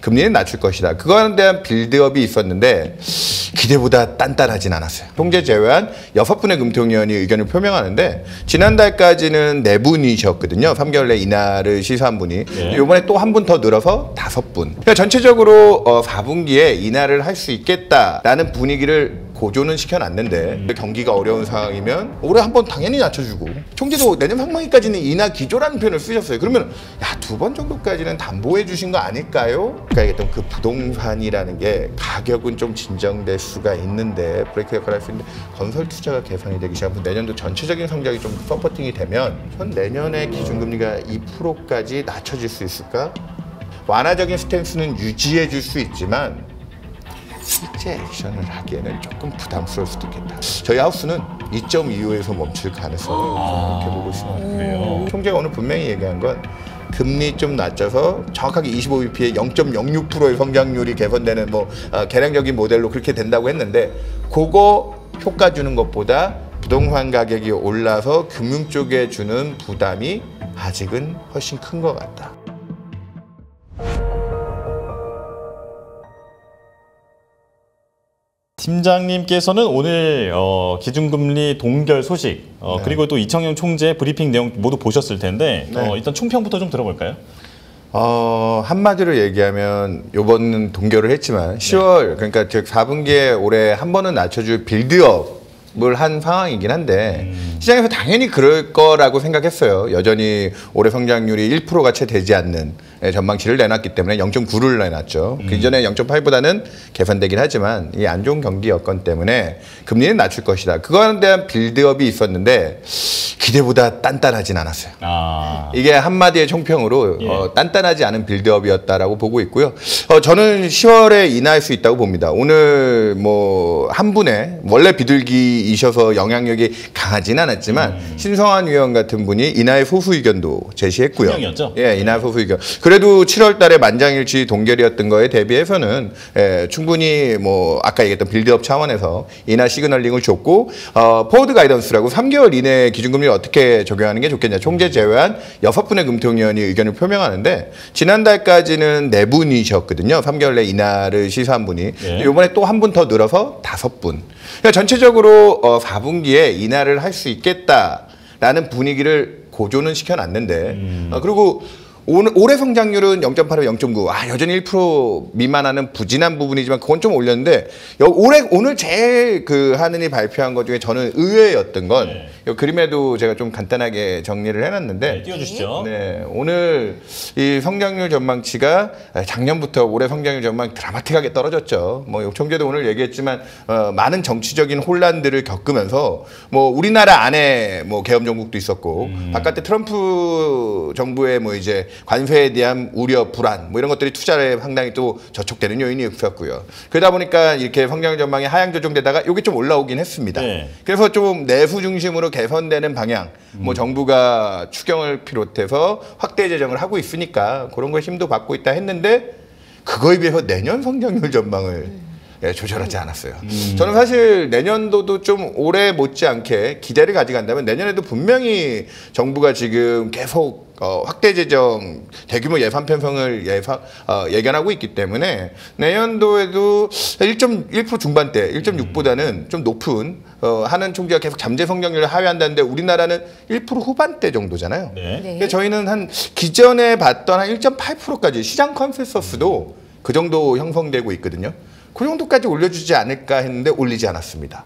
금리는 낮출 것이다. 그거에 대한 빌드업이 있었는데 기대보다 단단하진 않았어요. 총재 제외한 6분의 금통위원이 의견을 표명하는데 지난달까지는 4분이셨거든요. 3개월 내 인하를 시사한 분이. 이번에 또 한 분 더 늘어서 5분. 그러니까 전체적으로 4분기에 인하를 할 수 있겠다라는 분위기를 고조는 시켜놨는데 경기가 어려운 상황이면 올해 한 번 당연히 낮춰주고 총재도 내년 상반기까지는 인하 기조라는 표현을 쓰셨어요. 그러면 야, 2번 정도까지는 담보해 주신 거 아닐까요? 그러니까 얘기했던 그 부동산이라는 게 가격은 좀 진정될 수가 있는데 브레이크 역할을 할 수 있는데 건설 투자가 개선이 되기 시작하면 내년도 전체적인 성장이 좀 서포팅이 되면 전 내년에 기준금리가 2%까지 낮춰질 수 있을까? 완화적인 스탠스는 유지해 줄 수 있지만 실제 액션을 하기에는 조금 부담스러울 수도 있겠다. 저희 하우스는 2.25에서 멈출 가능성을 이렇게 보고 있습니다. 그래요? 총재가 오늘 분명히 얘기한 건 금리 좀 낮춰서 정확하게 25bp에 0.06%의 성장률이 개선되는 개량적인 모델로 그렇게 된다고 했는데 그거 효과 주는 것보다 부동산 가격이 올라서 금융 쪽에 주는 부담이 아직은 훨씬 큰 것 같다. 팀장님께서는 오늘 기준금리 동결 소식 네. 그리고 또 이청용 총재 브리핑 내용 모두 보셨을 텐데 네. 일단 총평부터 좀 들어볼까요? 한마디로 얘기하면 요번은 동결을 했지만 10월 그러니까 즉 4분기에 올해 한 번은 낮춰줄 빌드업을 한 상황이긴 한데 시장에서 당연히 그럴 거라고 생각했어요. 여전히 올해 성장률이 1%가 채 되지 않는 전망치를 내놨기 때문에 0.9를 내놨죠. 그 이전에 0.8보다는 개선되긴 하지만 이 안 좋은 경기 여건 때문에 금리는 낮출 것이다. 그거에 대한 빌드업이 있었는데 기대보다 단단하진 않았어요. 이게 한마디의 총평으로 단단하지 않은 빌드업이었다라고 보고 있고요. 저는 10월에 인하할 수 있다고 봅니다. 오늘 한 분의 원래 비둘기이셔서 영향력이 강하진 않았지만 신성한 위원 같은 분이 인하의 소수 의견도 제시했고요. 분명이었죠? 예, 인하 소수 의견. 그래도 7월 달에 만장일치 동결이었던 거에 대비해서는 충분히 아까 얘기했던 빌드업 차원에서 인하 시그널링을 줬고 포워드 가이던스라고 3개월 이내 기준금리를 어떻게 적용하는 게 좋겠냐. 총재 제외한 6분의 금통위원이 의견을 표명하는데 지난달까지는 4분이셨거든요. 3개월 내 인하를 시사한 분이. 이번에 또 한 분 더 늘어서 5분. 그러니까 전체적으로 4분기에 인하를 할 수 있겠다라는 분위기를 고조는 시켜놨는데 그리고 올해 성장률은 0.8에서 0.9. 여전히 1% 미만하는 부진한 부분이지만 그건 좀 올렸는데 오늘 제일 하느니 발표한 것 중에 저는 의외였던 건 이 그림에도 제가 좀 간단하게 정리를 해놨는데 띄워주시죠. 네, 오늘 이 성장률 전망치가 작년부터 올해 성장률 전망이 드라마틱하게 떨어졌죠. 총재도 오늘 얘기했지만 많은 정치적인 혼란들을 겪으면서 우리나라 안에 계엄 정국도 있었고 바깥에 트럼프 정부의 이제 관세에 대한 우려, 불안 이런 것들이 투자에 상당히 또 저촉되는 요인이 있었고요. 그러다 보니까 이렇게 성장률 전망이 하향 조정되다가 이게 좀 올라오긴 했습니다. 그래서 좀 내수 중심으로 개선되는 방향, 정부가 추경을 비롯해서 확대 재정을 하고 있으니까 그런 거에 힘도 받고 있다 했는데 그거에 비해서 내년 성장률 전망을 조절하지 않았어요. 저는 사실 내년도도 좀 올해 못지않게 기대를 가져간다면 내년에도 분명히 정부가 지금 계속 확대 재정, 대규모 예산 편성을 예견하고 있기 때문에 내년도에도 1.1% 중반대, 1.6보다는 좀 높은 하는 총재가 계속 잠재 성장률을 하회한다는데 우리나라는 1% 후반대 정도잖아요. 저희는 한 기존에 봤던 한 1.8%까지 시장 컨센서스도 그 정도 형성되고 있거든요. 그 정도까지 올려주지 않을까 했는데 올리지 않았습니다.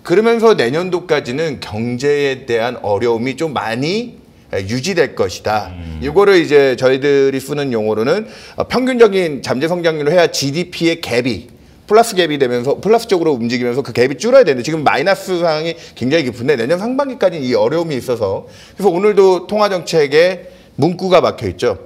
그러면서 내년도까지는 경제에 대한 어려움이 좀 많이 유지될 것이다. 이거를 이제 저희들이 쓰는 용어로는 평균적인 잠재 성장률을 해야 GDP의 갭이 플러스 갭이 되면서 플러스 쪽으로 움직이면서 그 갭이 줄어야 되는데 지금 마이너스 상황이 굉장히 깊은데 내년 상반기까지는 이 어려움이 있어서 그래서 오늘도 통화정책에 문구가 박혀 있죠.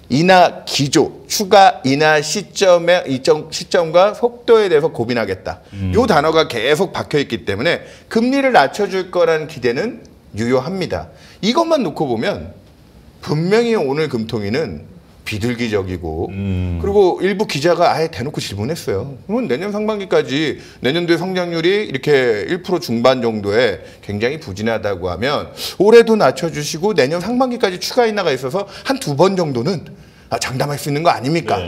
인하 기조, 추가 인하 시점과 속도에 대해서 고민하겠다. 이 단어가 계속 박혀있기 때문에 금리를 낮춰줄 거라는 기대는 유효합니다. 이것만 놓고 보면 분명히 오늘 금통위는 비둘기적이고 그리고 일부 기자가 아예 대놓고 질문했어요. 그러면 내년 상반기까지 내년도의 성장률이 이렇게 1% 중반 정도에 굉장히 부진하다고 하면 올해도 낮춰주시고 내년 상반기까지 추가 인하가 있어서 한 2번 정도는 장담할 수 있는 거 아닙니까?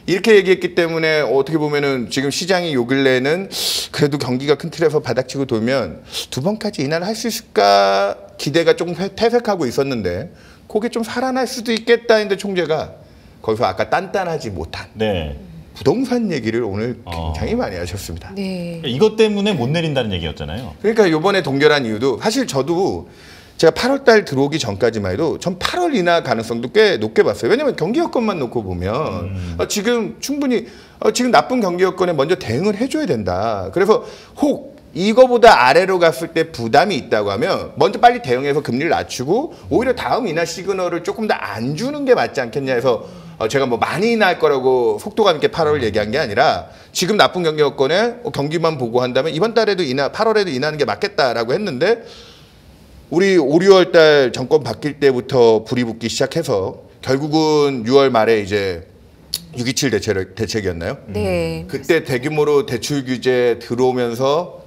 이렇게 얘기했기 때문에 어떻게 보면은 지금 시장이 요 근래는 그래도 경기가 큰 틀에서 바닥치고 돌면 2번까지 인하를 할 수 있을까 기대가 조금 퇴색하고 있었는데 그게 좀 살아날 수도 있겠다 했는데 총재가 거기서 아까 단단하지 못한 네. 부동산 얘기를 오늘 굉장히 많이 하셨습니다. 네. 이것 때문에 못 내린다는 얘기였잖아요. 그러니까 이번에 동결한 이유도 사실 저도 제가 8월 달 들어오기 전까지만 해도 전 8월 인하 가능성도 꽤 높게 봤어요. 왜냐하면 경기 여건만 놓고 보면 지금 충분히 지금 나쁜 경기 여건에 먼저 대응을 해줘야 된다. 그래서 혹 이거보다 아래로 갔을 때 부담이 있다고 하면 먼저 빨리 대응해서 금리를 낮추고 오히려 다음 인하 시그널을 조금 더 안 주는 게 맞지 않겠냐 해서 제가 뭐 많이 인하할 거라고 속도감 있게 8월을 얘기한 게 아니라 지금 나쁜 경기 여건에 경기만 보고 한다면 이번 달에도 8월에도 인하하는 게 맞겠다라고 했는데 우리 5, 6월 달 정권 바뀔 때부터 불이 붙기 시작해서 결국은 6월 말에 이제 627 대책이었나요? 네. 그때 대규모로 대출 규제 들어오면서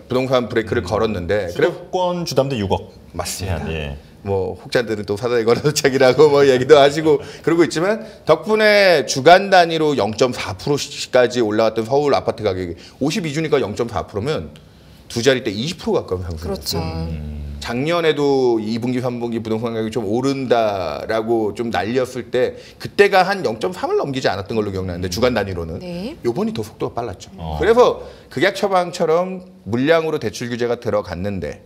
부동산 브레이크를 걸었는데 그래 수도권 주담대 6억. 맞습니다. 예. 뭐 혹자들은 또 사다리 걸어서 책이라고 뭐 얘기도 하시고 그러고 있지만 덕분에 주간 단위로 0.4%까지 올라갔던 서울 아파트 가격이 52주니까 0.4%면 두 자릿대 20% 가까운 상승이었어요. 그렇죠. 작년에도 2분기, 3분기 부동산 가격이 좀 오른다라고 좀 날렸을 때 그때가 한 0.3을 넘기지 않았던 걸로 기억나는데 주간 단위로는 네. 요번이 더 속도가 빨랐죠. 그래서 극약 처방처럼 물량으로 대출 규제가 들어갔는데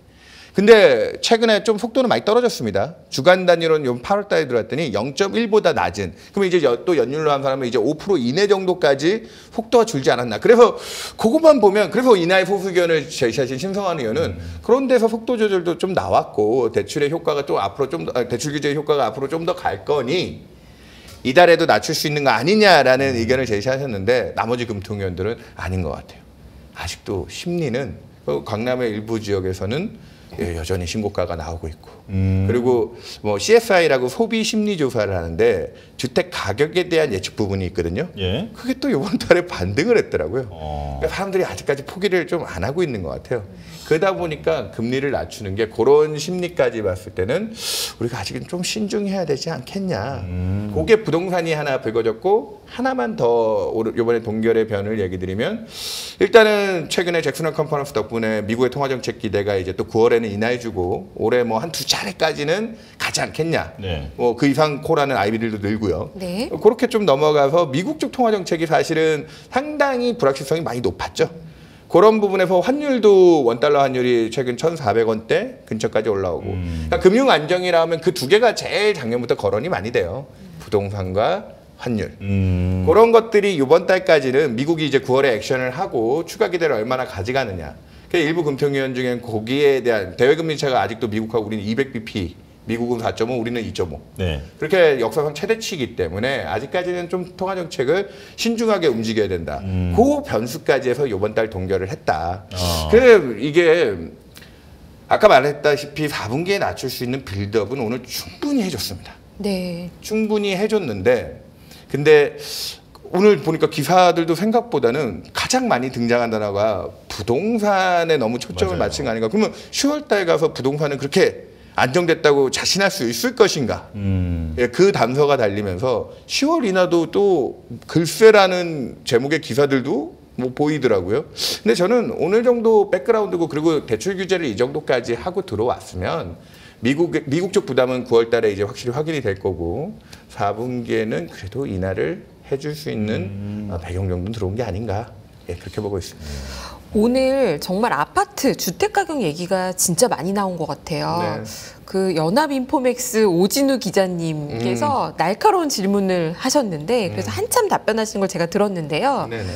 근데 최근에 좀 속도는 많이 떨어졌습니다. 주간 단위로는 요 8월 달에 들어왔더니 0.1보다 낮은. 그러면 이제 또 연율로 한 사람은 이제 5% 이내 정도까지 속도가 줄지 않았나. 그래서 그것만 보면 그래서 인하의 소수 의견을 제시하신 신성한 의원은 그런 데서 속도 조절도 좀 나왔고 대출의 효과가 또 앞으로 좀 더, 대출 규제의 효과가 앞으로 좀 더 갈 거니 이달에도 낮출 수 있는 거 아니냐라는 의견을 제시하셨는데 나머지 금통위원들은 아닌 것 같아요. 아직도 심리는 강남의 일부 지역에서는 여전히 신고가가 나오고 있고 그리고 뭐 CSI라고 소비 심리 조사를 하는데 주택 가격에 대한 예측 부분이 있거든요. 예. 그게 또 이번 달에 반등을 했더라고요. 그러니까 사람들이 아직까지 포기를 좀 안 하고 있는 것 같아요. 그러다 보니까 금리를 낮추는 게 그런 심리까지 봤을 때는 우리가 아직은 좀 신중해야 되지 않겠냐. 그게 부동산이 하나 불거졌고 하나만 더 이번에 동결의 변을 얘기 드리면 일단은 최근에 잭슨홀 컨퍼런스 덕분에 미국의 통화정책 기대가 이제 또 9월에는 인하해주고 올해 뭐 한 두 차례까지는 가지 않겠냐. 네. 뭐 그 이상 코라는 아이비들도 늘고요. 네. 그렇게 좀 넘어가서 미국 쪽 통화정책이 사실은 상당히 불확실성이 많이 높았죠. 그런 부분에서 환율도 원달러 환율이 최근 1,400원대 근처까지 올라오고 그러니까 금융 안정이라 하면 그 두 개가 제일 작년부터 거론이 많이 돼요. 부동산과 환율. 그런 것들이 이번 달까지는 미국이 이제 9월에 액션을 하고 추가 기대를 얼마나 가져가느냐. 일부 금통위원 중엔 거기에 대한 대외금리 차가 아직도 미국하고 우리는 200bp, 미국은 4.5, 우리는 2.5. 네. 그렇게 역사상 최대치이기 때문에 아직까지는 좀 통화 정책을 신중하게 움직여야 된다. 그 변수까지 해서 이번 달 동결을 했다. 그래 이게 아까 말했다시피 4분기에 낮출 수 있는 빌드업은 오늘 충분히 해줬습니다. 네. 충분히 해줬는데 근데 오늘 보니까 기사들도 생각보다는 가장 많이 등장한 단어가 부동산에 너무 초점을 맞아요. 맞춘 거 아닌가. 그러면 10월 달 가서 부동산은 그렇게 안정됐다고 자신할 수 있을 것인가. 예, 그 단서가 달리면서 10월 인하도 또 글쎄라는 제목의 기사들도 뭐 보이더라고요. 근데 저는 오늘 정도 백그라운드고 그리고 대출 규제를 이 정도까지 하고 들어왔으면 미국 쪽 부담은 9월 달에 이제 확실히 확인이 될 거고 4분기에는 그래도 인하를 해줄 수 있는 배경 정도는 들어온 게 아닌가. 예, 그렇게 보고 있습니다. 오늘 정말 아파트 주택 가격 얘기가 진짜 많이 나온 것 같아요. 네. 그 연합인포맥스 오진우 기자님께서 날카로운 질문을 하셨는데 그래서 한참 답변하시는 걸 제가 들었는데요. 네네.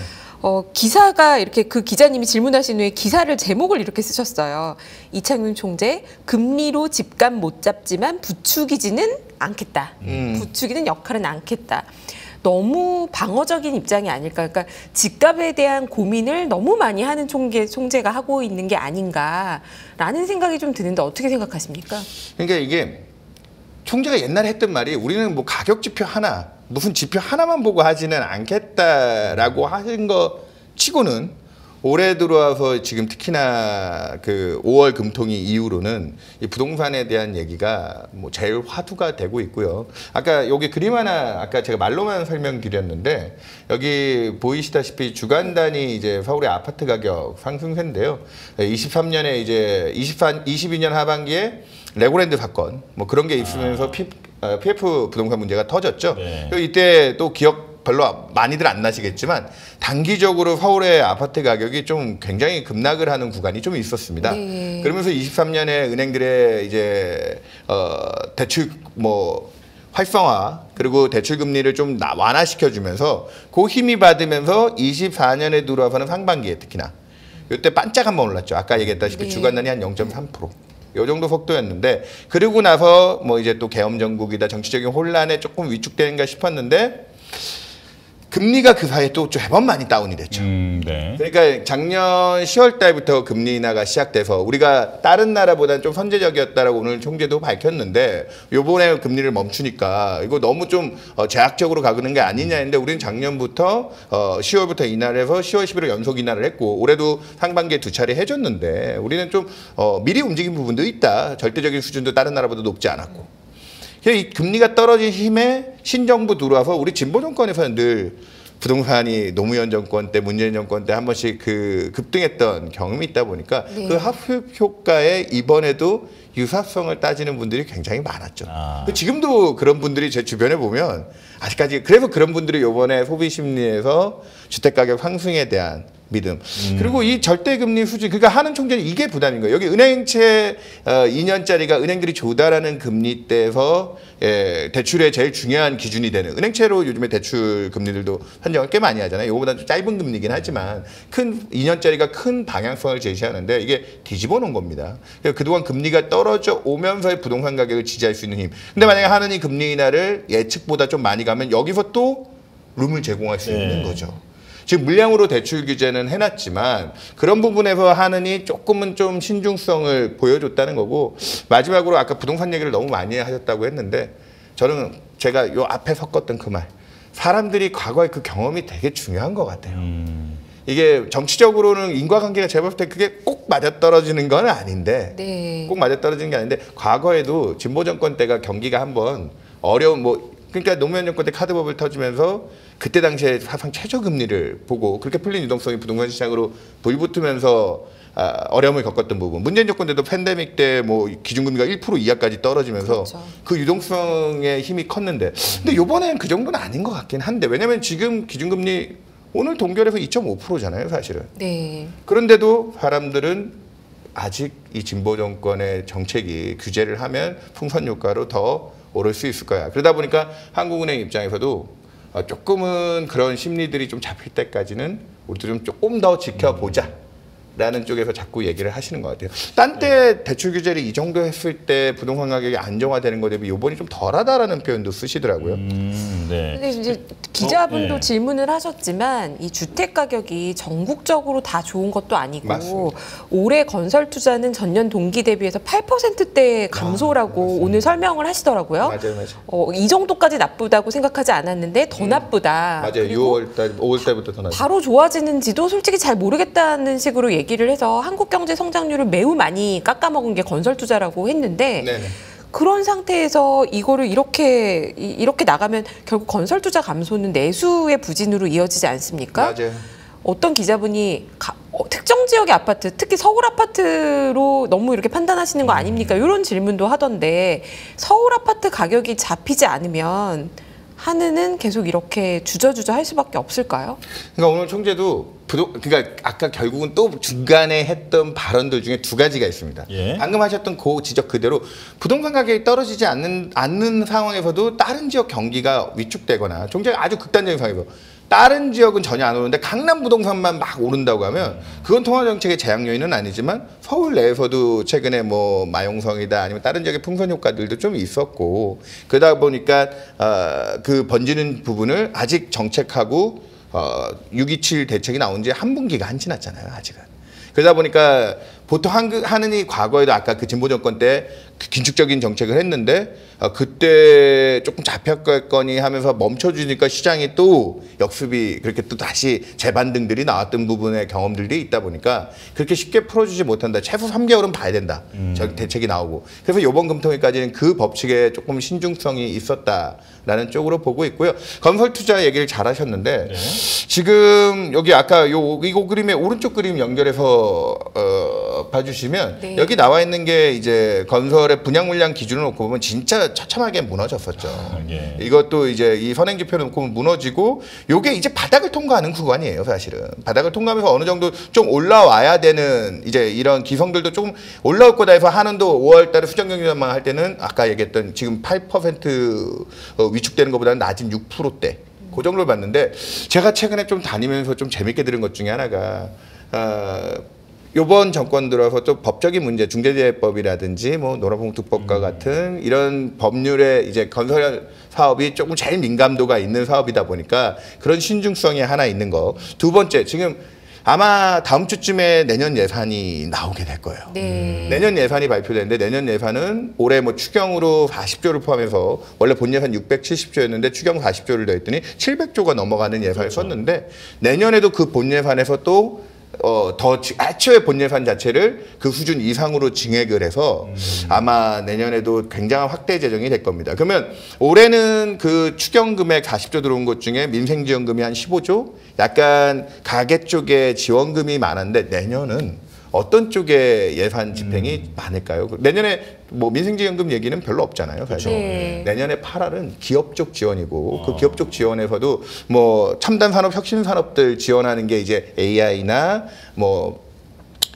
기사가 이렇게 그 기자님이 질문하신 후에 기사를 제목을 이렇게 쓰셨어요. 이창용 총재 금리로 집값 못 잡지만 부추기지는 않겠다. 부추기는 역할은 않겠다. 너무 방어적인 입장이 아닐까. 그러니까 집값에 대한 고민을 너무 많이 하는 총재가 하고 있는 게 아닌가라는 생각이 좀 드는데 어떻게 생각하십니까? 그러니까 이게 총재가 옛날에 했던 말이 우리는 뭐 가격 지표 하나, 무슨 지표 하나만 보고 하지는 않겠다라고 하신 거 치고는 올해 들어와서 지금 특히나 그 5월 금통위 이후로는 이 부동산에 대한 얘기가 뭐 제일 화두가 되고 있고요. 아까 여기 그림 하나 아까 제가 말로만 설명드렸는데 여기 보이시다시피 주간 단위 이제 서울의 아파트 가격 상승세인데요. 23년에 이제 22년 하반기에 레고랜드 사건 뭐 그런 게 있으면서 PF 부동산 문제가 터졌죠. 네. 이때 또 기억 별로 많이들 안 나시겠지만 단기적으로 서울의 아파트 가격이 좀 굉장히 급락을 하는 구간이 좀 있었습니다. 네. 그러면서 23년에 은행들의 이제 대출 뭐 활성화 그리고 대출 금리를 좀 완화시켜주면서 그 힘이 받으면서 24년에 들어와서는 상반기에 특히나 이때 반짝 한번 올랐죠. 아까 얘기했다시피 네. 주간 단위 한 0.3%. 요 정도 속도였는데 그러고 나서 뭐 이제 또 계엄 정국이다 정치적인 혼란에 조금 위축되는가 싶었는데 금리가 그 사이에 또 제법 많이 다운이 됐죠. 네. 그러니까 작년 10월 달부터 금리 인하가 시작돼서 우리가 다른 나라보다는 좀 선제적이었다라고 오늘 총재도 밝혔는데 요번에 금리를 멈추니까 이거 너무 좀 제약적으로 가는 게 아니냐 했는데 우리는 작년부터 10월부터 인하를 해서 10월, 11월 연속 인하를 했고 올해도 상반기에 2차례 해줬는데 우리는 좀 미리 움직인 부분도 있다. 절대적인 수준도 다른 나라보다 높지 않았고. 이 금리가 떨어진 힘에 신정부 들어와서 우리 진보 정권에서는 늘 부동산이 노무현 정권 때 문재인 정권 때 한 번씩 그 급등했던 경험이 있다 보니까 네. 그 합습 효과에 이번에도 유사성을 따지는 분들이 굉장히 많았죠. 지금도 그런 분들이 제 주변에 보면 아직까지 그래서 그런 분들이 이번에 소비 심리에서 주택가격 상승에 대한 믿음. 그리고 이 절대금리 수준, 그러니까 하는 총재는 이게 부담인 거예요. 여기 은행채 2년짜리가 은행들이 조달하는 금리대에서 대출의 제일 중요한 기준이 되는 은행채로 요즘에 대출 금리들도 산정을 꽤 많이 하잖아요. 이거보다 좀 짧은 금리긴 하지만 큰 2년짜리가 큰 방향성을 제시하는데 이게 뒤집어 놓은 겁니다. 그러니까 그동안 금리가 떨어져 오면서의 부동산 가격을 지지할 수 있는 힘. 근데 만약에 하는 이 금리 인하를 예측보다 좀 많이 가면 여기서 또 룸을 제공할 수 있는 거죠. 지금 물량으로 대출 규제는 해놨지만 그런 부분에서 하느니 조금은 좀 신중성을 보여줬다는 거고 마지막으로 아까 부동산 얘기를 너무 많이 하셨다고 했는데 저는 제가 요 앞에 섞었던 그 말 사람들이 과거의 그 경험이 되게 중요한 것 같아요. 이게 정치적으로는 인과관계가 제가 볼 때 그게 꼭 맞아떨어지는 건 아닌데 네. 꼭 맞아떨어지는 게 아닌데 과거에도 진보 정권 때가 경기가 한번 어려운 그러니까 노무현 정권 때 카드법을 터주면서 그때 당시에 사상 최저금리를 보고 그렇게 풀린 유동성이 부동산 시장으로 불붙으면서 어려움을 겪었던 부분. 문재인 정권 때도 팬데믹 때 뭐 기준금리가 1% 이하까지 떨어지면서 그렇죠. 그 유동성의 힘이 컸는데 근데 이번에는 그 정도는 아닌 것 같긴 한데 왜냐면 지금 기준금리 오늘 동결해서 2.5%잖아요 사실은. 네. 그런데도 사람들은 아직 이 진보 정권의 정책이 규제를 하면 풍선 효과로 더 오를 수 있을 거야. 그러다 보니까 한국은행 입장에서도 조금은 그런 심리들이 좀 잡힐 때까지는 우리도 좀 조금 더 지켜보자. 라는 쪽에서 자꾸 얘기를 하시는 것 같아요. 딴 때 대출 규제를 이 정도 했을 때 부동산 가격이 안정화되는 것 대비 요번이 좀 덜하다라는 표현도 쓰시더라고요. 네. 근데 이제 기자분도 네. 질문을 하셨지만 이 주택 가격이 전국적으로 다 좋은 것도 아니고 맞습니다. 올해 건설 투자는 전년 동기 대비해서 8%대 감소라고 오늘 설명을 하시더라고요. 맞아요. 이 정도까지 나쁘다고 생각하지 않았는데 더 나쁘다. 맞아요. 그리고 6월 달, 5월 달부터 더 나죠. 바로 좋아지는지도 솔직히 잘 모르겠다는 식으로 얘기를 해서 한국 경제 성장률을 매우 많이 깎아먹은 게 건설 투자라고 했는데 네네. 그런 상태에서 이거를 이렇게 나가면 결국 건설 투자 감소는 내수의 부진으로 이어지지 않습니까? 맞아요. 어떤 기자분이 특정 지역의 아파트, 특히 서울 아파트로 너무 이렇게 판단하시는 거 아닙니까? 이런 질문도 하던데 서울 아파트 가격이 잡히지 않으면 한은은 계속 이렇게 주저주저 할 수밖에 없을까요? 그러니까 오늘 총재도 그러니까 아까 결국은 또 중간에 했던 발언들 중에 두 가지가 있습니다. 예. 방금 하셨던 그 지적 그대로 부동산 가격이 떨어지지 않는 상황에서도 다른 지역 경기가 위축되거나 총재가 아주 극단적인 상황에서 다른 지역은 전혀 안 오르는데 강남 부동산만 막 오른다고 하면 그건 통화정책의 제약 요인은 아니지만 서울 내에서도 최근에 뭐 마용성이다 아니면 다른 지역의 풍선 효과들도 좀 있었고 그러다 보니까 그 번지는 부분을 아직 정책하고 6.27 대책이 나온 지 한 분기가 안 지났잖아요 아직은. 그러다 보니까 보통 하느니 과거에도 아까 그 진보 정권 때 긴축적인 정책을 했는데 그때 조금 잡혔겠거니 하면서 멈춰주니까 시장이 또 역습이 그렇게 또 다시 재반등들이 나왔던 부분의 경험들이 있다 보니까 그렇게 쉽게 풀어주지 못한다. 최소 3개월은 봐야 된다. 대책이 나오고. 그래서 이번 금통위까지는 그 법칙에 조금 신중성이 있었다라는 쪽으로 보고 있고요. 건설 투자 얘기를 잘 하셨는데 지금 여기 아까 이거 그림의 오른쪽 그림 연결해서 봐주시면 네. 여기 나와 있는 게 이제 건설의 분양 물량 기준을 놓고 보면 진짜 처참하게 무너졌었죠. 예. 이것도 이제 이 선행지표를 놓고 무너지고 요게 이제 바닥을 통과하는 구간이에요, 사실은. 바닥을 통과하면서 어느 정도 좀 올라와야 되는 이제 이런 기성들도 조금 올라올 거다 해서 한은도 5월 달에 수정경제 전망 할 때는 아까 얘기했던 지금 8% 위축되는 것보다는 낮은 6%대. 그 정도를 봤는데 제가 최근에 좀 다니면서 좀 재밌게 들은 것 중에 하나가 요번 정권 들어서 좀 법적인 문제, 중대재해법이라든지 뭐 노란봉투법과 같은 이런 법률에 이제 건설 사업이 조금 제일 민감도가 있는 사업이다 보니까 그런 신중성이 하나 있는 거. 두 번째, 지금 아마 다음 주쯤에 내년 예산이 나오게 될 거예요. 네. 내년 예산이 발표되는데 내년 예산은 올해 뭐 추경으로 40조를 포함해서 원래 본 예산 670조였는데 추경 40조를 더했더니 700조가 넘어가는 예산을 썼는데 내년에도 그 본 예산에서 또 더 애초에 본 예산 자체를 그 수준 이상으로 증액을 해서 아마 내년에도 굉장한 확대 재정이 될 겁니다. 그러면 올해는 그 추경 금액 40조 들어온 것 중에 민생지원금이 한 15조, 약간 가계 쪽에 지원금이 많은데 내년은 어떤 쪽에 예산 집행이 많을까요? 내년에 뭐 민생지원금 얘기는 별로 없잖아요, 사실. 네. 내년에 8월은 기업 쪽 지원이고 그 기업 쪽 지원에서도 뭐 첨단 산업, 혁신 산업들 지원하는 게 이제 AI나 뭐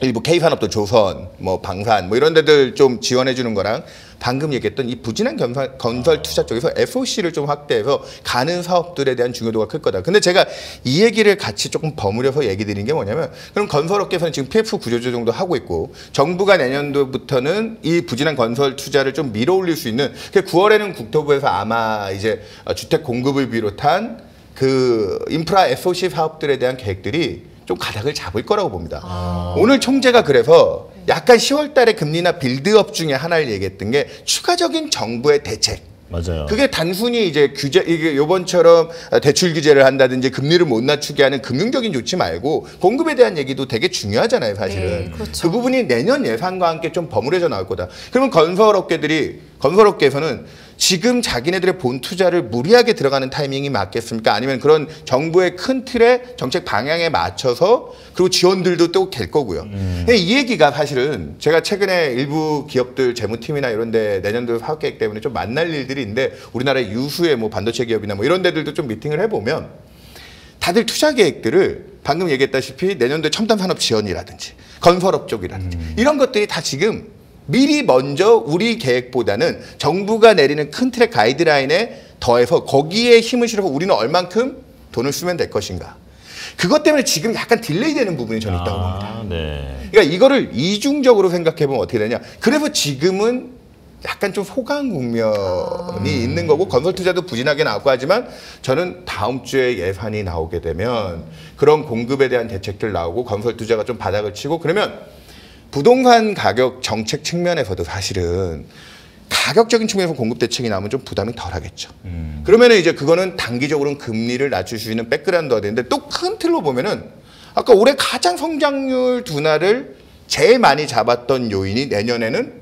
일부 K산업도 조선, 뭐 방산 뭐 이런 데들 좀 지원해 주는 거랑 방금 얘기했던 이 부진한 건설 투자 쪽에서 FOC를 좀 확대해서 가는 사업들에 대한 중요도가 클 거다. 근데 제가 이 얘기를 같이 조금 버무려서 얘기 드린 게 뭐냐면 그럼 건설업계에서는 지금 PF 구조조 정도 하고 있고 정부가 내년도부터는 이 부진한 건설 투자를 좀 밀어 올릴 수 있는 9월에는 국토부에서 아마 이제 주택 공급을 비롯한 그 인프라 FOC 사업들에 대한 계획들이 좀 가닥을 잡을 거라고 봅니다. 오늘 총재가 그래서 약간 10월 달에 금리나 빌드업 중에 하나를 얘기했던 게 추가적인 정부의 대책. 맞아요. 그게 단순히 이제 규제, 이게 요번처럼 대출 규제를 한다든지 금리를 못 낮추게 하는 금융적인 조치 말고 공급에 대한 얘기도 되게 중요하잖아요, 사실은. 네, 그렇죠. 그 부분이 내년 예산과 함께 좀 버무려져 나올 거다. 그러면 건설업계에서는 지금 자기네들의 본 투자를 무리하게 들어가는 타이밍이 맞겠습니까? 아니면 그런 정부의 큰 틀의 정책 방향에 맞춰서 그리고 지원들도 또 될 거고요. 이 얘기가 사실은 제가 최근에 일부 기업들 재무팀이나 이런 데 내년도 사업계획 때문에 좀 만날 일들이 있는데 우리나라의 유수의 뭐 반도체 기업이나 뭐 이런 데들도 좀 미팅을 해보면 다들 투자 계획들을 방금 얘기했다시피 내년도에 첨단 산업 지원이라든지 건설업 쪽이라든지 이런 것들이 다 지금 미리 먼저 우리 계획보다는 정부가 내리는 큰 틀의 가이드라인에 더해서 거기에 힘을 실어서 우리는 얼만큼 돈을 쓰면 될 것인가. 그것 때문에 지금 약간 딜레이 되는 부분이 저는 있다고 봅니다. 네. 그러니까 이거를 이중적으로 생각해 보면 어떻게 되냐. 그래서 지금은 약간 좀 소강 국면이 있는 거고 건설 투자도 부진하게 나왔고 하지만 저는 다음 주에 예산이 나오게 되면 그런 공급에 대한 대책들 나오고 건설 투자가 좀 바닥을 치고 그러면 부동산 가격 정책 측면에서도 사실은 가격적인 측면에서 공급 대책이 나오면 좀 부담이 덜 하겠죠. 그러면은 이제 그거는 단기적으로는 금리를 낮출 수 있는 백그라운드가 되는데 또 큰 틀로 보면은 아까 올해 가장 성장률 둔화를 제일 많이 잡았던 요인이 내년에는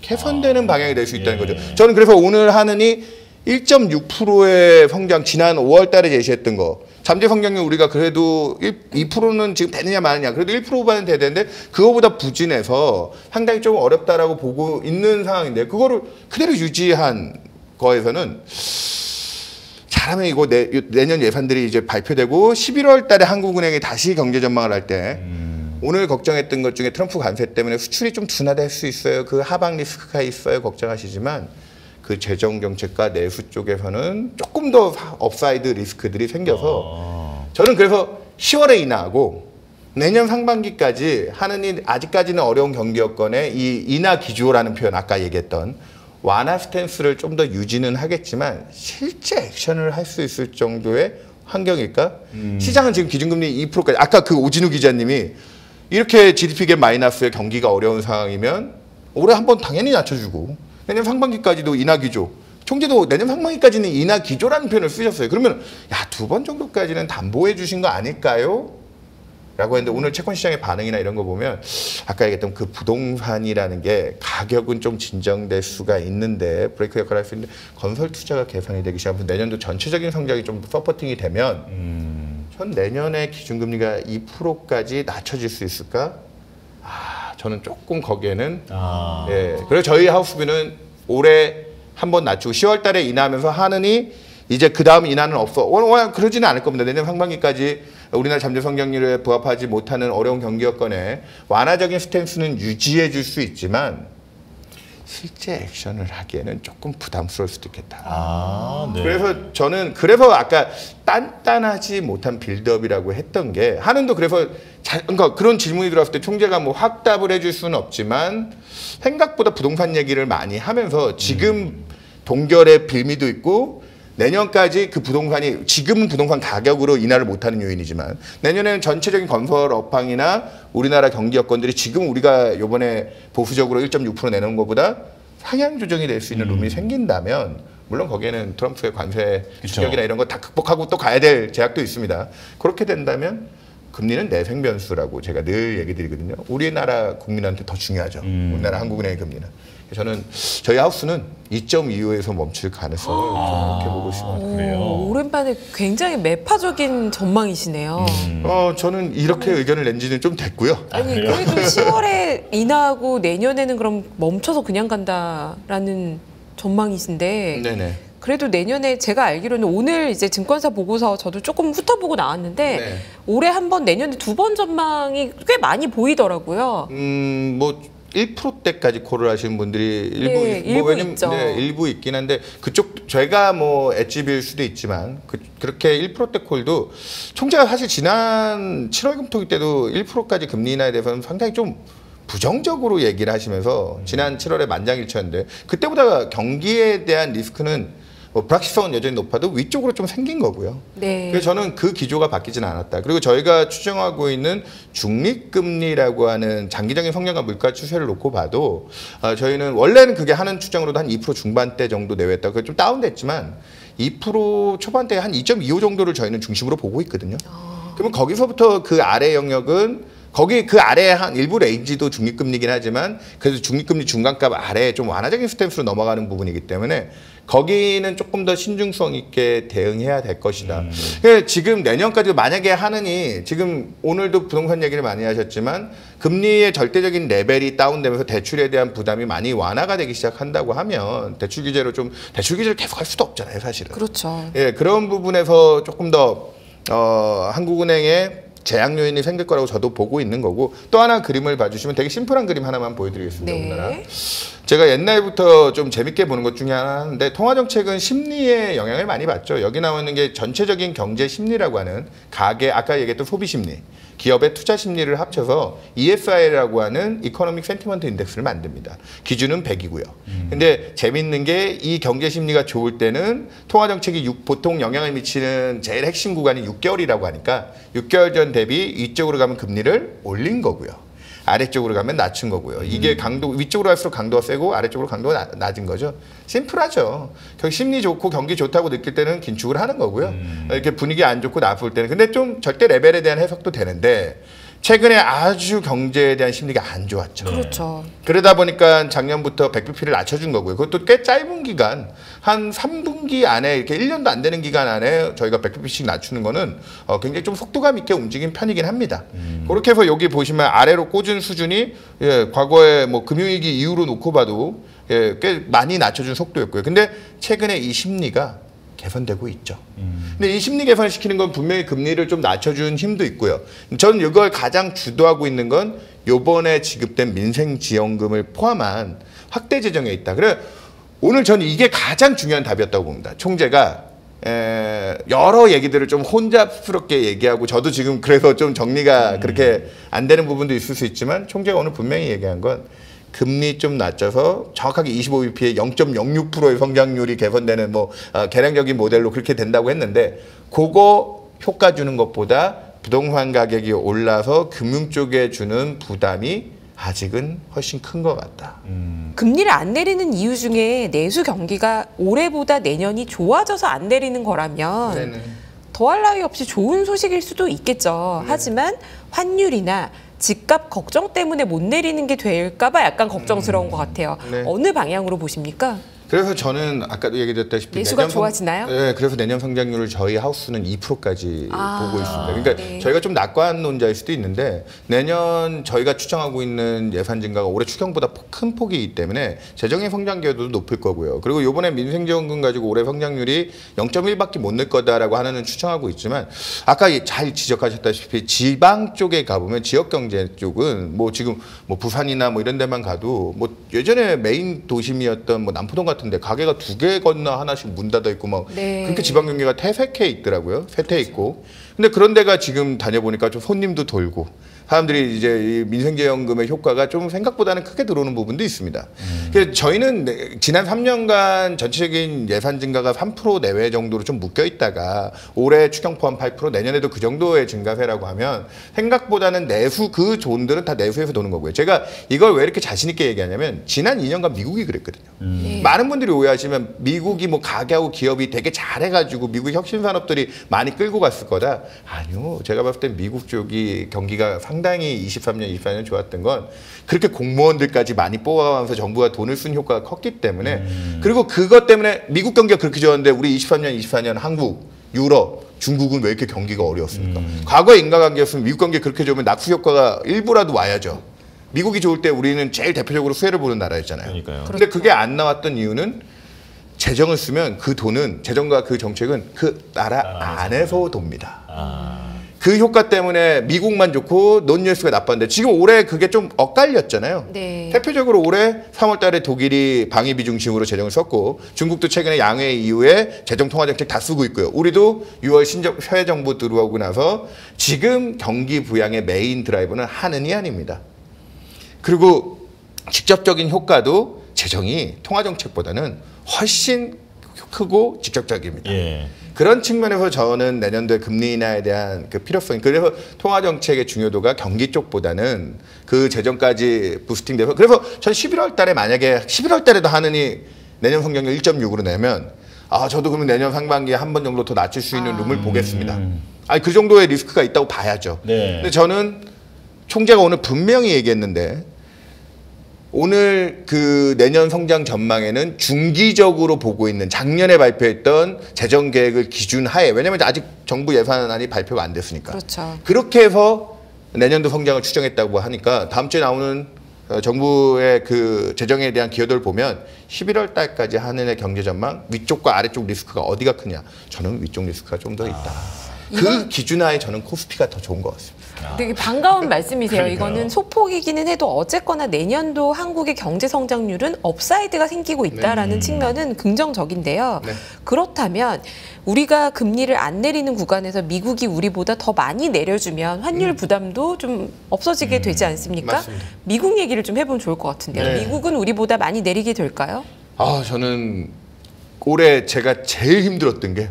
개선되는 방향이 될 수 있다는 거죠. 저는 그래서 오늘 하느니 1.6%의 성장 지난 5월 달에 제시했던 거 잠재 성장률 우리가 그래도 2%는 지금 되느냐 마느냐 그래도 1%만 돼야 되는데 그거보다 부진해서 상당히 좀 어렵다라고 보고 있는 상황인데 그거를 그대로 유지한 거에서는 잘하면 이거 내년 예산들이 이제 발표되고 11월 달에 한국은행이 다시 경제 전망을 할 때 오늘 걱정했던 것 중에 트럼프 관세 때문에 수출이 좀 둔화될 수 있어요. 그 하방 리스크가 있어요. 걱정하시지만 그 재정 정책과 내수 쪽에서는 조금 더 업사이드 리스크들이 생겨서 저는 그래서 10월에 인하하고 내년 상반기까지 하느니 아직까지는 어려운 경기 여건에 이 인하 기조라는 표현 아까 얘기했던 완화 스탠스를 좀 더 유지는 하겠지만 실제 액션을 할 수 있을 정도의 환경일까? 시장은 지금 기준금리 2%까지 아까 그 오진우 기자님이 이렇게 GDP 갭 마이너스의 경기가 어려운 상황이면 올해 한번 당연히 낮춰주고 내년 상반기까지도 인하 기조. 총재도 내년 상반기까지는 인하 기조라는 표현을 쓰셨어요. 그러면 야, 2번 정도까지는 담보해 주신 거 아닐까요? 라고 했는데 오늘 채권 시장의 반응이나 이런 거 보면 아까 얘기했던 그 부동산이라는 게 가격은 좀 진정될 수가 있는데 브레이크 역할을 할 수 있는데 건설 투자가 개선이 되기 시작하면서 내년도 전체적인 성장이 좀 서포팅이 되면 전 내년에 기준금리가 2%까지 낮춰질 수 있을까? 저는 조금 거기에는 예. 그래서 저희 하우스비는 올해 한번 낮추고 10월 달에 인하하면서 하느니 이제 그 다음 인하는 없어. 그러지는 않을 겁니다. 내년 상반기까지 우리나라 잠재 성장률에 부합하지 못하는 어려운 경기 여건에 완화적인 스탠스는 유지해 줄 수 있지만 실제 액션을 하기에는 조금 부담스러울 수도 있겠다. 네. 그래서 저는 그래서 아까 단단하지 못한 빌드업이라고 했던 게 한은도 그래서 그러니까 그런 질문이 들어왔을 때 총재가 뭐 확답을 해줄 수는 없지만 생각보다 부동산 얘기를 많이 하면서 지금 동결의 빌미도 있고 내년까지 그 부동산이 지금은 부동산 가격으로 인하를 못하는 요인이지만 내년에는 전체적인 건설 업황이나 우리나라 경기 여건들이 지금 우리가 이번에 보수적으로 1.6% 내놓은 것보다 상향 조정이 될 수 있는 룸이 생긴다면 물론 거기에는 트럼프의 관세 추격이나 이런 거 다 극복하고 또 가야 될 제약도 있습니다. 그렇게 된다면 금리는 내생 변수라고 제가 늘 얘기 드리거든요. 우리나라 국민한테 더 중요하죠. 우리나라 한국은행의 금리는. 저는 저희 하우스는 2.25에서 멈출 가능성을 좀 이렇게 보고 있습니다. 그래요? 오랜만에 굉장히 매파적인 전망이시네요. 저는 이렇게 의견을 낸 지는 좀 됐고요. 아니 그래도 10월에 인하하고 내년에는 그럼 멈춰서 그냥 간다라는 전망이신데 네네. 그래도 내년에 제가 알기로는 오늘 이제 증권사 보고서 저도 조금 훑어보고 나왔는데 네. 올해 한 번 내년에 2번 전망이 꽤 많이 보이더라고요. 뭐 1%대까지 콜을 하시는 분들이 일부, 네, 일부 왜냐면, 있죠. 네, 일부 있긴 한데 그쪽 제가 뭐 엣지비일 수도 있지만 그렇게 1%대 콜도 총재가 사실 지난 7월 금토기 때도 1%까지 금리 인하에 대해서는 상당히 좀 부정적으로 얘기를 하시면서 지난 7월에 만장일치였는데 그때보다 경기에 대한 리스크는 뭐 불확실성은 여전히 높아도 위쪽으로 좀 생긴 거고요. 네. 그래서 저는 그 기조가 바뀌지는 않았다. 그리고 저희가 추정하고 있는 중립금리라고 하는 장기적인 성장과 물가 추세를 놓고 봐도 저희는 원래는 그게 하는 추정으로도 한 2% 중반대 정도 내외였다. 그게 좀 다운됐지만 2% 초반대 한 2.25 정도를 저희는 중심으로 보고 있거든요. 그러면 거기서부터 그 아래 영역은 거기 그 아래 한 일부 레인지도 중립금리긴 하지만 그래서 중립금리 중간값 아래에 좀 완화적인 스탠스로 넘어가는 부분이기 때문에 거기는 조금 더 신중성 있게 대응해야 될 것이다. 그러니까 지금 내년까지 만약에 하느니 지금 오늘도 부동산 얘기를 많이 하셨지만 금리의 절대적인 레벨이 다운되면서 대출에 대한 부담이 많이 완화가 되기 시작한다고 하면 대출 규제를 계속 할 수도 없잖아요, 사실은. 그렇죠. 예, 그런 부분에서 조금 더 한국은행의 제약 요인이 생길 거라고 저도 보고 있는 거고 또 하나 그림을 봐주시면 되게 심플한 그림 하나만 보여드리겠습니다. 네. 우리나라. 제가 옛날부터 좀 재밌게 보는 것 중에 하나인데 통화정책은 심리에 영향을 많이 받죠. 여기 나와 있는 게 전체적인 경제 심리라고 하는 가계 아까 얘기했던 소비 심리, 기업의 투자 심리를 합쳐서 ESI라고 하는 이코노믹 센티먼트 인덱스를 만듭니다. 기준은 100이고요. 근데 재밌는 게 이 경제 심리가 좋을 때는 통화정책이 보통 영향을 미치는 제일 핵심 구간이 6개월이라고 하니까 6개월 전 대비 이쪽으로 가면 금리를 올린 거고요. 아래쪽으로 가면 낮춘 거고요. 이게 위쪽으로 갈수록 강도가 세고 아래쪽으로 강도가 낮은 거죠. 심플하죠. 심리 좋고 경기 좋다고 느낄 때는 긴축을 하는 거고요. 이렇게 분위기 안 좋고 나쁠 때는. 근데 좀 절대 레벨에 대한 해석도 되는데 최근에 아주 경제에 대한 심리가 안 좋았죠. 그렇죠. 그러다 보니까 작년부터 100bp를 낮춰준 거고요. 그것도 꽤 짧은 기간, 한 3분기 안에 이렇게 1년도 안 되는 기간 안에 저희가 100bp씩 낮추는 거는 굉장히 좀 속도감 있게 움직인 편이긴 합니다. 그렇게 해서 여기 보시면 아래로 꽂은 수준이 과거에 뭐 금융위기 이후로 놓고 봐도 꽤 많이 낮춰준 속도였고요. 근데 최근에 이 심리가 개선되고 있죠. 근데 이 심리 개선시키는 건 분명히 금리를 좀 낮춰준 힘도 있고요. 저는 이걸 가장 주도하고 있는 건 요번에 지급된 민생지원금을 포함한 확대 재정에 있다. 그래 오늘 저는 이게 가장 중요한 답이었다고 봅니다. 총재가 여러 얘기들을 좀 혼잡스럽게 얘기하고 저도 지금 그래서 좀 정리가 그렇게 안 되는 부분도 있을 수 있지만 총재가 오늘 분명히 얘기한 건 금리 좀 낮춰서 정확하게 25bp에 0.06%의 성장률이 개선되는 뭐 개량적인 모델로 그렇게 된다고 했는데 그거 효과 주는 것보다 부동산 가격이 올라서 금융 쪽에 주는 부담이 아직은 훨씬 큰 것 같다. 금리를 안 내리는 이유 중에 내수 경기가 올해보다 내년이 좋아져서 안 내리는 거라면 네네. 더할 나위 없이 좋은 소식일 수도 있겠죠. 하지만 환율이나 집값 걱정 때문에 못 내리는 게 될까봐 약간 걱정스러운 것 같아요. 네. 어느 방향으로 보십니까? 그래서 저는 아까도 얘기드렸다시피 내수가 좋아지나요? 네, 그래서 내년 성장률을 저희 하우스는 2%까지 보고 있습니다. 그러니까 네. 저희가 좀 낙관론자일 수도 있는데 내년 저희가 추정하고 있는 예산 증가가 올해 추경보다 큰 폭이기 때문에 재정의 성장 기여도도 높을 거고요. 그리고 이번에 민생지원금 가지고 올해 성장률이 0.1밖에 못 낼 거다라고 하나는 추정하고 있지만 아까 잘 지적하셨다시피 지방 쪽에 가보면 지역 경제 쪽은 뭐 지금 뭐 부산이나 뭐 이런 데만 가도 뭐 예전에 메인 도심이었던 뭐 남포동 같은 데 가게가 2개 건너 하나씩 문 닫아 있고 막 네. 그렇게 지방 경기가 퇴색해 있더라고요. 쇠퇴 있고. 근데 그런 데가 지금 다녀보니까 좀 손님도 돌고 사람들이 이제 이 민생재원금의 효과가 좀 생각보다는 크게 들어오는 부분도 있습니다. 그래서 저희는 지난 3년간 전체적인 예산 증가가 3% 내외 정도로 좀 묶여 있다가 올해 추경 포함 8% 내년에도 그 정도의 증가세라고 하면 생각보다는 내수 그 존들은 다 내수에서 도는 거고요. 제가 이걸 왜 이렇게 자신 있게 얘기하냐면 지난 2년간 미국이 그랬거든요. 네. 많은 분들이 오해하시면 미국이 뭐 가게하고 기업이 되게 잘해가지고 미국 혁신 산업들이 많이 끌고 갔을 거다. 아니요. 제가 봤을 때 미국 쪽이 경기가 상당히 23년, 24년 좋았던 건 그렇게 공무원들까지 많이 뽑아가면서 정부가 돈을 쓴 효과가 컸기 때문에 그리고 그것 때문에 미국 경기가 그렇게 좋았는데 우리 23년, 24년 한국, 유럽, 중국은 왜 이렇게 경기가 어려웠습니까? 과거의 인과관계였으면 미국 경기 그렇게 좋으면 낙수 효과가 일부라도 와야죠. 미국이 좋을 때 우리는 제일 대표적으로 수혜를 보는 나라였잖아요. 그러니까요. 근데 그게 안 나왔던 이유는 재정을 쓰면 그 돈은 재정과 그 정책은 그 나라 안에서 돕니다. 그 효과 때문에 미국만 좋고 논뉴스가 나빴는데 지금 올해 그게 좀 엇갈렸잖아요. 네. 대표적으로 올해 3월 달에 독일이 방위비 중심으로 재정을 썼고 중국도 최근에 양회 이후에 재정 통화 정책 다 쓰고 있고요. 우리도 6월 새 정부 들어오고 나서 지금 경기 부양의 메인 드라이버는 한은이 아닙니다. 그리고 직접적인 효과도 재정이 통화 정책보다는 훨씬 크고 직접적입니다. 예. 그런 측면에서 저는 내년도에 금리 인하에 대한 그 필요성, 그래서 통화 정책의 중요도가 경기 쪽보다는 그 재정까지 부스팅돼서 그래서 전 11월 달에 만약에 11월 달에도 하느니 내년 성장률 1.6으로 내면 저도 그러면 내년 상반기에 한 번 정도 더 낮출 수 있는 룸을 보겠습니다. 아니 그 정도의 리스크가 있다고 봐야죠. 네. 근데 저는 총재가 오늘 분명히 얘기했는데 오늘 그 내년 성장 전망에는 중기적으로 보고 있는 작년에 발표했던 재정 계획을 기준 하에 왜냐하면 아직 정부 예산안이 발표가 안 됐으니까 그렇죠. 그렇게 해서 내년도 성장을 추정했다고 하니까 다음 주에 나오는 정부의 그 재정에 대한 기여도를 보면 11월 달까지 한은의 경제 전망 위쪽과 아래쪽 리스크가 어디가 크냐 저는 위쪽 리스크가 좀 더 있다. 그 기준 하에 저는 코스피가 더 좋은 것 같습니다. 되게 반가운 말씀이세요. 그러니까요. 이거는 소폭이기는 해도 어쨌거나 내년도 한국의 경제 성장률은 업사이드가 생기고 있다라는 측면은 긍정적인데요. 네. 그렇다면 우리가 금리를 안 내리는 구간에서 미국이 우리보다 더 많이 내려주면 환율 부담도 좀 없어지게 되지 않습니까? 맞습니다. 미국 얘기를 좀 해보면 좋을 것 같은데요. 네. 미국은 우리보다 많이 내리게 될까요? 저는 올해 제가 제일 힘들었던 게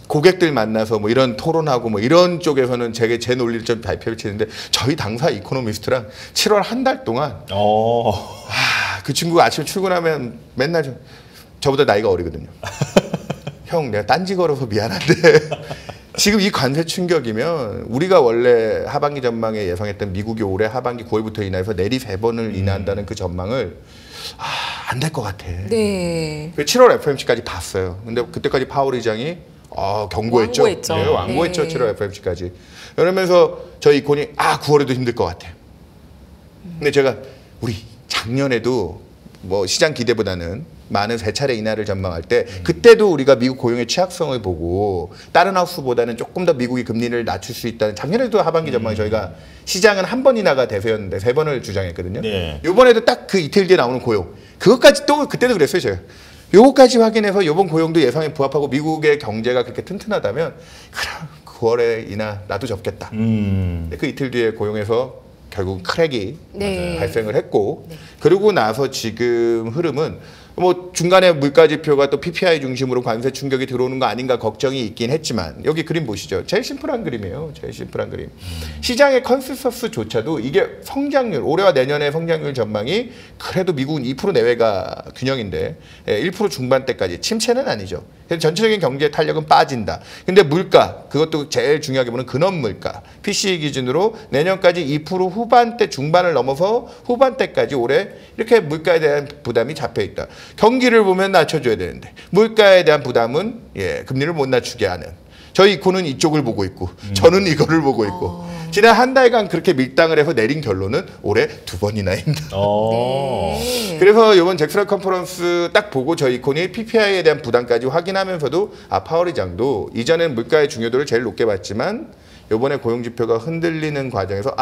고객들 만나서 뭐 이런 토론하고 뭐 이런 쪽에서는 제 논리를 좀 발표를 치는데 저희 당사 이코노미스트랑 7월 한 달 동안 그 친구가 아침에 출근하면 맨날 저보다 나이가 어리거든요. 형 내가 딴지 걸어서 미안한데 지금 이 관세 충격이면 우리가 원래 하반기 전망에 예상했던 미국이 올해 하반기 9월부터 인하해서 내리 3번을 인하한다는 그 전망을 안 될 것 같아. 네. 7월 FOMC까지 봤어요. 근데 그때까지 파월 의장이 경고했죠. 완고했죠. 네, 완고했죠. 네. 7월 FOMC까지. 그러면서 저희 이콘이 9월에도 힘들 것 같아. 근데 제가 우리 작년에도 뭐 시장 기대보다는 많은 3차례 인하를 전망할 때 그때도 우리가 미국 고용의 취약성을 보고 다른 하우스보다는 조금 더 미국이 금리를 낮출 수 있다는 작년에도 하반기 전망에 저희가 시장은 한 번 인하가 대세였는데 3번을 주장했거든요. 네. 이번에도 딱 그 이틀 뒤에 나오는 고용 그것까지 또 그때도 그랬어요. 제가 요거까지 확인해서 이번 고용도 예상에 부합하고 미국의 경제가 그렇게 튼튼하다면 그럼 9월에 인하 나도 접겠다. 근데 그 이틀 뒤에 고용에서 결국 크랙이 네. 발생을 했고 그러고 나서 지금 흐름은 뭐 중간에 물가 지표가 또 PPI 중심으로 관세 충격이 들어오는 거 아닌가 걱정이 있긴 했지만 여기 그림 보시죠. 제일 심플한 그림이에요. 제일 심플한 그림. 시장의 컨센서스조차도 이게 성장률, 올해와 내년의 성장률 전망이 그래도 미국은 2% 내외가 균형인데 1% 중반대까지 침체는 아니죠. 그래서 전체적인 경제 탄력은 빠진다. 근데 물가, 그것도 제일 중요하게 보는 근원 물가, PCE 기준으로 내년까지 2% 후반대 중반을 넘어서 후반대까지 올해 이렇게 물가에 대한 부담이 잡혀 있다. 경기를 보면 낮춰줘야 되는데 물가에 대한 부담은 금리를 못 낮추게 하는. 저희 이코는 이쪽을 보고 있고 저는 이거를 보고 있고 지난 한 달간 그렇게 밀당을 해서 내린 결론은 올해 2번이나 했다. 네. 그래서 이번 잭슨 컨퍼런스 딱 보고 저희 이콘이 PPI에 대한 부담까지 확인하면서도 파월 의장도 이전엔 물가의 중요도를 제일 높게 봤지만 이번에 고용 지표가 흔들리는 과정에서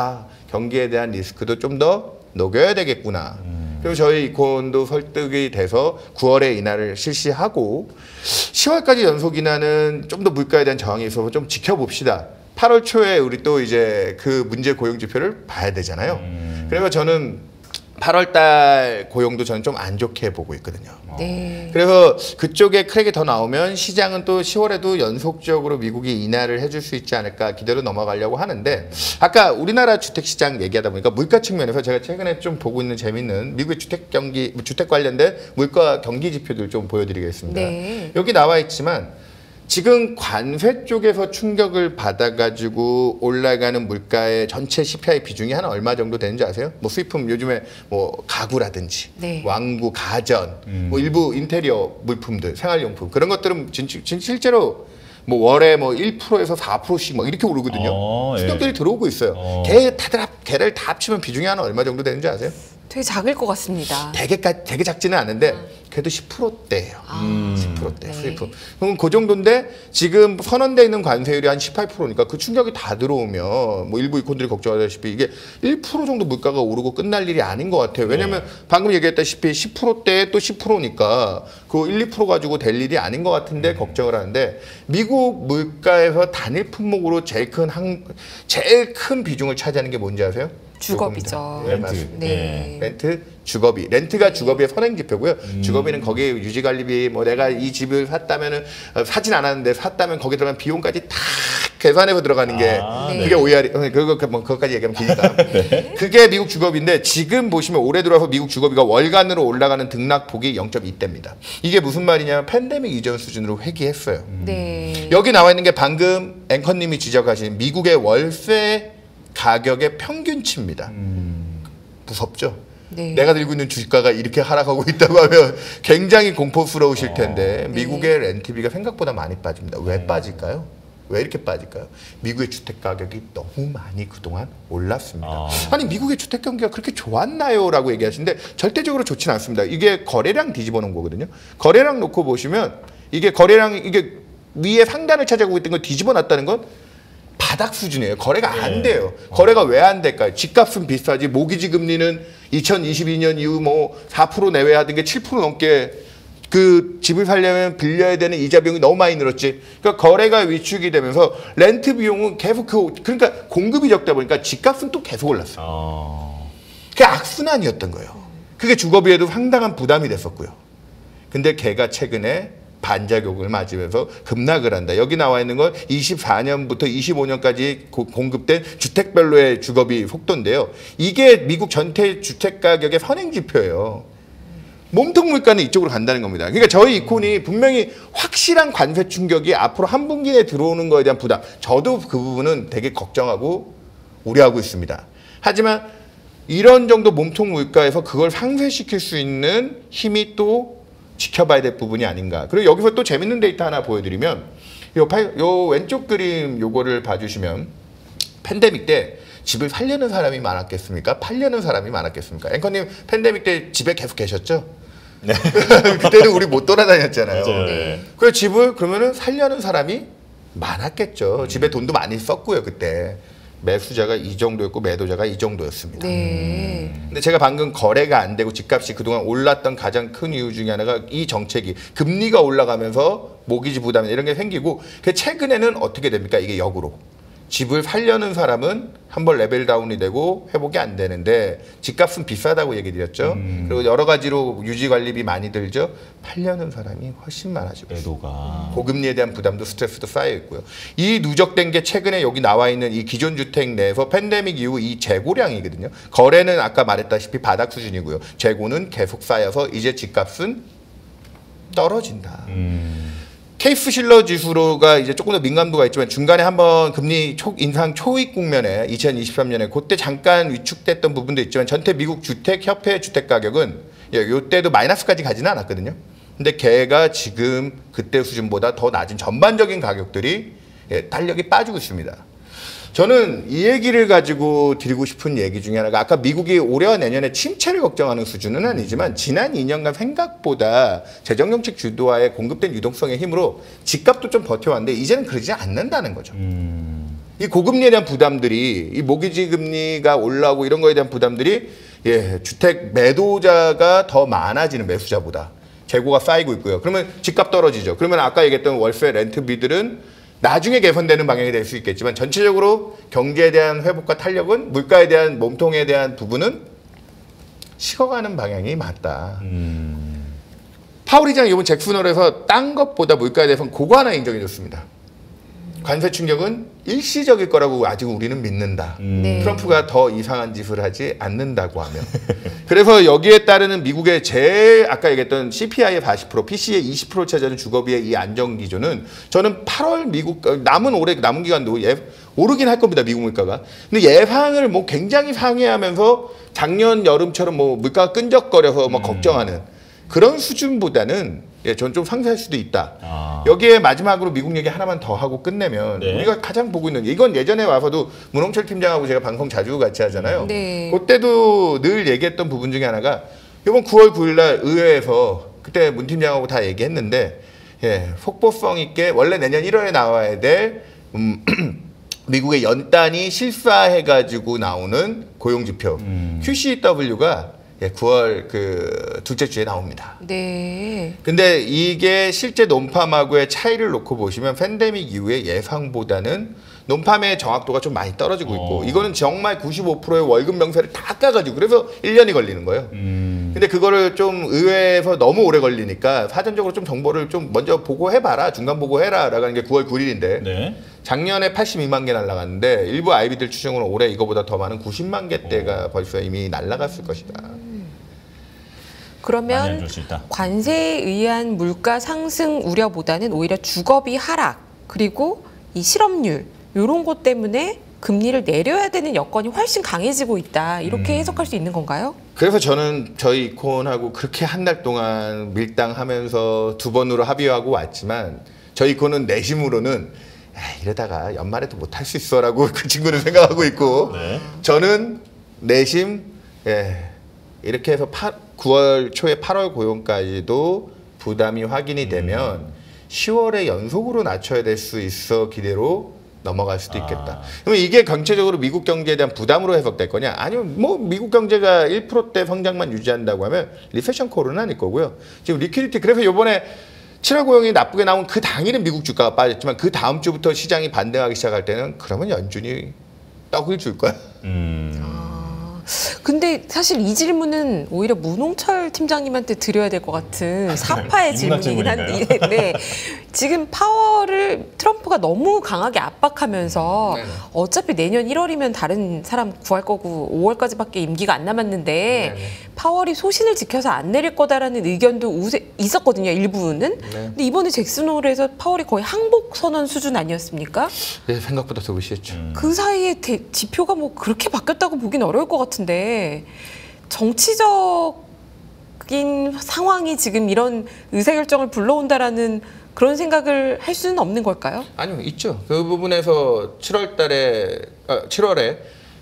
경기에 대한 리스크도 좀 더 녹여야 되겠구나. 그리고 저희 이콘도 설득이 돼서 9월에 인하를 실시하고 10월까지 연속 인하는 좀 더 물가에 대한 저항이 있어서 좀 지켜봅시다. 8월 초에 우리 또 이제 그 문제 고용 지표를 봐야 되잖아요. 그래서 저는 8월 달 고용도 저는 좀 안 좋게 보고 있거든요. 네. 그래서 그쪽에 크랙이 더 나오면 시장은 또 10월에도 연속적으로 미국이 인하를 해줄 수 있지 않을까 기대로 넘어가려고 하는데 아까 우리나라 주택시장 얘기하다 보니까 물가 측면에서 제가 최근에 좀 보고 있는 재밌는 미국의 주택 관련된 물가 경기 지표들 좀 보여드리겠습니다. 네. 여기 나와 있지만 지금 관세 쪽에서 충격을 받아가지고 올라가는 물가의 전체 CPI 비중이 한 얼마 정도 되는지 아세요? 뭐 수입품 요즘에 뭐 가구라든지 네. 왕구, 가전, 뭐 일부 인테리어 물품들, 생활용품 그런 것들은 실제로 뭐 월에 뭐 1%에서 4%씩 막 이렇게 오르거든요. 충격들이 들어오고 있어요. 걔를 다 합치면 비중이 한 얼마 정도 되는지 아세요? 되게 작을 것 같습니다. 되게 작지는 않은데 그래도 10%대예요. 10%대 네. 수입품. 그럼 그 정도인데 지금 선언돼 있는 관세율이 한 18%니까 그 충격이 다 들어오면 뭐 일부 이콘들이 걱정하다시피 이게 1% 정도 물가가 오르고 끝날 일이 아닌 것 같아요. 왜냐하면 방금 얘기했다시피 10%대에 또 10%니까 그 1, 2% 가지고 될 일이 아닌 것 같은데 걱정을 하는데 미국 물가에서 단일 품목으로 제일 큰 비중을 차지하는 게 뭔지 아세요? 주거비죠. 네, 맞습니다. 네. 렌트, 주거비. 렌트가 주거비의 선행지표고요. 주거비는 거기에 유지관리비, 뭐 내가 이 집을 샀다면은 사진 않았는데 샀다면 거기에 들어간 비용까지 다 계산해서 들어가는 게 그게 OER이 그거까지 얘기하면 기니까. 그게 미국 주거비인데 지금 보시면 올해 들어와서 미국 주거비가 월간으로 올라가는 등락폭이 0.2대입니다. 이게 무슨 말이냐면 팬데믹 이전 수준으로 회귀했어요. 네. 여기 나와 있는 게 방금 앵커님이 지적하신 미국의 월세 가격의 평균치입니다. 무섭죠? 네. 내가 들고 있는 주가가 이렇게 하락하고 있다고 하면 굉장히 공포스러우실 텐데 미국의 렌트비가 생각보다 많이 빠집니다. 왜 빠질까요? 왜 이렇게 빠질까요? 미국의 주택 가격이 너무 많이 그동안 올랐습니다. 아니 미국의 주택 경기가 그렇게 좋았나요? 라고 얘기하시는데 절대적으로 좋지는 않습니다. 이게 거래량 뒤집어 놓은 거거든요. 거래량 놓고 보시면 이게 이게 위에 상단을 차지하고 있던 걸 뒤집어 놨다는 건 바닥 수준이에요. 거래가 안 돼요. 거래가 왜 안 될까요? 집값은 비싸지 모기지 금리는 2022년 이후 뭐 4% 내외 하던 게 7% 넘게 그 집을 살려면 빌려야 되는 이자 비용이 너무 많이 늘었지. 그러니까 거래가 위축이 되면서 렌트 비용은 계속 그러니까 공급이 적다 보니까 집값은 또 계속 올랐어요. 그게 악순환이었던 거예요. 그게 주거비에도 상당한 부담이 됐었고요. 근데 걔가 최근에 반작용을 맞으면서 급락을 한다. 여기 나와 있는 건 24년부터 25년까지 공급된 주택별로의 주거비 속도인데요. 이게 미국 전체 주택 가격의 선행 지표예요. 몸통 물가는 이쪽으로 간다는 겁니다. 그러니까 저희 이콘이 분명히 확실한 관세 충격이 앞으로 한 분기 내에 들어오는 거에 대한 부담. 저도 그 부분은 되게 걱정하고 우려하고 있습니다. 하지만 이런 정도 몸통 물가에서 그걸 상쇄시킬 수 있는 힘이 또 지켜봐야 될 부분이 아닌가. 그리고 여기서 또 재밌는 데이터 하나 보여드리면 요 왼쪽 그림 요거를 봐주시면 팬데믹 때 집을 살려는 사람이 많았겠습니까? 팔려는 사람이 많았겠습니까? 앵커님 팬데믹 때 집에 계속 계셨죠? 네. 그때는 우리 못 돌아다녔잖아요. 맞아요. 네. 그래서 집을 그러면은 살려는 사람이 많았겠죠. 집에 돈도 많이 썼고요 그때. 매수자가 이 정도였고 매도자가 이 정도였습니다. 네. 근데 제가 방금 거래가 안 되고 집값이 그동안 올랐던 가장 큰 이유 중에 하나가 이 정책이 금리가 올라가면서 모기지 부담 이런 게 생기고 최근에는 어떻게 됩니까? 이게 역으로. 집을 살려는 사람은 한 번 레벨 다운이 되고 회복이 안 되는데 집값은 비싸다고 얘기 드렸죠. 그리고 여러 가지로 유지 관리비 많이 들죠. 팔려는 사람이 훨씬 많아지고 있어요. 매도가. 고금리에 대한 부담도 스트레스도 쌓여 있고요. 이 누적된 게 최근에 여기 나와 있는 이 기존 주택 내에서 팬데믹 이후 이 재고량이거든요. 거래는 아까 말했다시피 바닥 수준이고요. 재고는 계속 쌓여서 이제 집값은 떨어진다. 케이스 실러 지수가 이제 조금 더 민감도가 있지만 중간에 한번 금리 인상 초입 국면에 2023년에 그때 잠깐 위축됐던 부분도 있지만 전체 미국 주택협회 주택 가격은 이때도 마이너스까지 가지는 않았거든요. 근데 걔가 지금 그때 수준보다 더 낮은 전반적인 가격들이 탄력이 빠지고 있습니다. 저는 이 얘기를 가지고 드리고 싶은 얘기 중에 하나가 아까 미국이 올해와 내년에 침체를 걱정하는 수준은 아니지만 지난 2년간 생각보다 재정정책 주도하에 공급된 유동성의 힘으로 집값도 좀 버텨왔는데 이제는 그러지 않는다는 거죠. 이 고금리에 대한 부담들이 이 모기지 금리가 올라오고 이런 거에 대한 부담들이 주택 매도자가 더 많아지는 매수자보다 재고가 쌓이고 있고요. 그러면 집값 떨어지죠. 그러면 아까 얘기했던 월세 렌트비들은 나중에 개선되는 방향이 될 수 있겠지만 전체적으로 경제에 대한 회복과 탄력은 물가에 대한 몸통에 대한 부분은 식어가는 방향이 맞다. 파월 의장이 이번 잭슨홀에서 딴 것보다 물가에 대해서는 그거 하나 인정해 줬습니다. 관세 충격은 일시적일 거라고 아직 우리는 믿는다. 네. 트럼프가 더 이상한 짓을 하지 않는다고 하면. 그래서 여기에 따르는 미국의 제일 아까 얘기했던 CPI의 40%, PC의 20%를 차지하는 주거비의 이 안정 기조는 저는 8월 미국 남은 기간도 오르긴 할 겁니다. 미국 물가가. 근데 예상을 뭐 굉장히 상회하면서 작년 여름처럼 뭐 물가가 끈적거려서 뭐 걱정하는 그런 수준보다는 저는 좀 상쇄할 수도 있다. 여기에 마지막으로 미국 얘기 하나만 더 하고 끝내면 우리가 가장 보고 있는 게 이건 예전에 와서도 문홍철 팀장하고 제가 방송 자주 같이 하잖아요. 네. 그때도 늘 얘기했던 부분 중에 하나가 이번 9월 9일 날 의회에서 그때 문 팀장하고 다 얘기했는데 속보성 있게 원래 내년 1월에 나와야 될 미국의 연단위 실사해가지고 나오는 고용지표 QCW가 9월 그 둘째 주에 나옵니다. 네. 근데 이게 실제 논팜하고의 차이를 놓고 보시면 팬데믹 이후에 예상보다는 논팜의 정확도가 좀 많이 떨어지고 있고 이거는 정말 95%의 월급 명세를 다 까가지고 그래서 1년이 걸리는 거예요. 근데 그거를 좀 의회에서 너무 오래 걸리니까 사전적으로 좀 정보를 좀 먼저 보고해봐라. 중간 보고해라. 라는 게 9월 9일인데 네. 작년에 82만 개 날라갔는데 일부 아이비들 추정으로 올해 이거보다 더 많은 90만 개대가 벌써 이미 날라갔을 것이다. 많이 안 그러면 좋을 수 있다. 관세에 의한 물가 상승 우려보다는 오히려 주거비 하락 그리고 이 실업률 이런 것 때문에 금리를 내려야 되는 여건이 훨씬 강해지고 있다. 이렇게 해석할 수 있는 건가요? 그래서 저는 저희 이콘하고 그렇게 한 달 동안 밀당하면서 두 번으로 합의하고 왔지만 저희 이콘은 내심으로는 이러다가 연말에도 못할 수 있어라고 그 친구는 생각하고 있고 저는 내심 이렇게 해서 9월 초에 8월 고용까지도 부담이 확인이 되면 10월에 연속으로 낮춰야 될 수 있어 기대로 넘어갈 수도 있겠다. 그러면 이게 전체적으로 미국 경제에 대한 부담으로 해석될 거냐? 아니면 뭐 미국 경제가 1%대 성장만 유지한다고 하면 리세션 콜은 아닐 거고요. 지금 리퀴디티 그래서 이번에 7월 고용이 나쁘게 나온 그 당일은 미국 주가가 빠졌지만 그 다음 주부터 시장이 반등하기 시작할 때는 그러면 연준이 떡을 줄 거야. 근데 사실 이 질문은 오히려 문홍철 팀장님한테 드려야 될 것 같은 사파의 인문학 질문이긴 한데 네. 지금 파월을 트럼프가 너무 강하게 압박하면서 어차피 내년 1월이면 다른 사람 구할 거고 5월까지밖에 임기가 안 남았는데 파월이 소신을 지켜서 안 내릴 거다라는 의견도 있었거든요. 일부는. 근데 이번에 잭슨홀에서 파월이 거의 항복 선언 수준 아니었습니까? 네, 생각보다 더 무시했죠. 그 사이에 지표가 뭐 그렇게 바뀌었다고 보긴 어려울 것 같은데 정치적인 상황이 지금 이런 의사결정을 불러온다라는 그런 생각을 할 수는 없는 걸까요? 아니요, 있죠. 그 부분에서 7월에